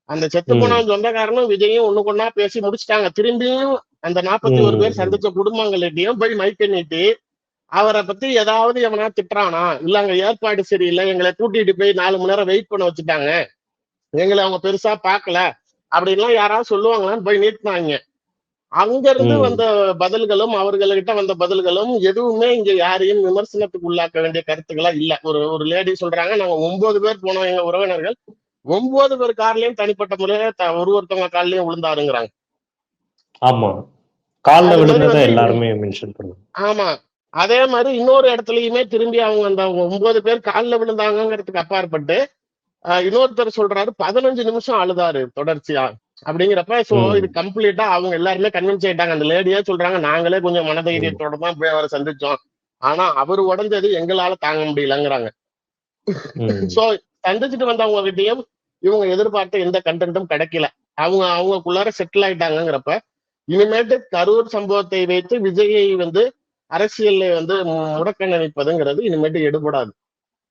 அந்த செத்து போனவன் சொந்தக்காரனும் விஜயும் ஒண்ணு கொண்டா பேசி முடிச்சுட்டாங்க. திரும்பியும் அந்த 41 பேர் சந்திச்ச குடும்பங்கள்கிட்டயும் போய் மைக்க நீட்டி அவரை பத்தி ஏதாவது எவனா திட்டுறானா, இல்ல அங்க ஏற்பாடு சரியில்லை, எங்களை கூட்டிட்டு போய் 4 மணி நேரம் வெயிட் பண்ண வச்சுட்டாங்க, எங்களை அவங்க பெருசா பாக்கல அப்படின்லாம் யாராவது சொல்லுவாங்களான்னு போய் நீட்டினாங்க. அங்க இருந்து வந்த பதில்களும் அவர்கள்கிட்ட வந்த பதில்களும் எதுவுமே இங்க யாரையும் விமர்சனத்துக்கு உள்ளாக்க வேண்டிய கருத்துக்களா இல்ல. ஒரு லேடி சொல்றாங்க, நாங்க 9 பேர் போனோம் எங்க உறவினர்கள், 9 பேர் கார்லயும் தனிப்பட்ட முறையில ஒருத்தவங்க கால்லயும் விழுந்தாருங்கிறாங்க. ஆமா, கால்ல அது மாதிரி விழுந்ததை வந்து எல்லாருமே மென்ஷன் பண்ணுவாங்க. ஆமா, அதே மாதிரி இன்னொரு இடத்துலயுமே திரும்பி அவங்க அந்த 9 பேர் காலில் விழுந்தாங்கிறதுக்கு அப்பாற்பட்டு இன்னொருத்தர் சொல்றாரு 15 நிமிஷம் அழுதாரு தொடர்ச்சியா அப்படிங்கிறப்ப. சோ இது கம்ப்ளீட்டா அவங்க எல்லாருமே கன்வின்ஸ் ஆயிட்டாங்க. அந்த லேடியா சொல்றாங்க, நாங்களே கொஞ்சம் மனதைரியத்தோட தான் போய் அவரை சந்திச்சோம், ஆனா அவர் உடஞ்சது எங்களால தாங்க முடியலங்கிறாங்க. சோ சந்திச்சுட்டு வந்தவங்க கிட்டையும் இவங்க எதிர்பார்த்த எந்த கண்டென்ட்டும் கிடைக்கல. அவங்களுக்குள்ளார செட்டில் ஆயிட்டாங்கிறப்ப இனிமேட்டு கரூர் சம்பவத்தை வைத்து விஜயை வந்து அரசியல்ல வந்து முடக்க நினைப்பதுங்கிறது இனிமேட்டு எடுபடாது.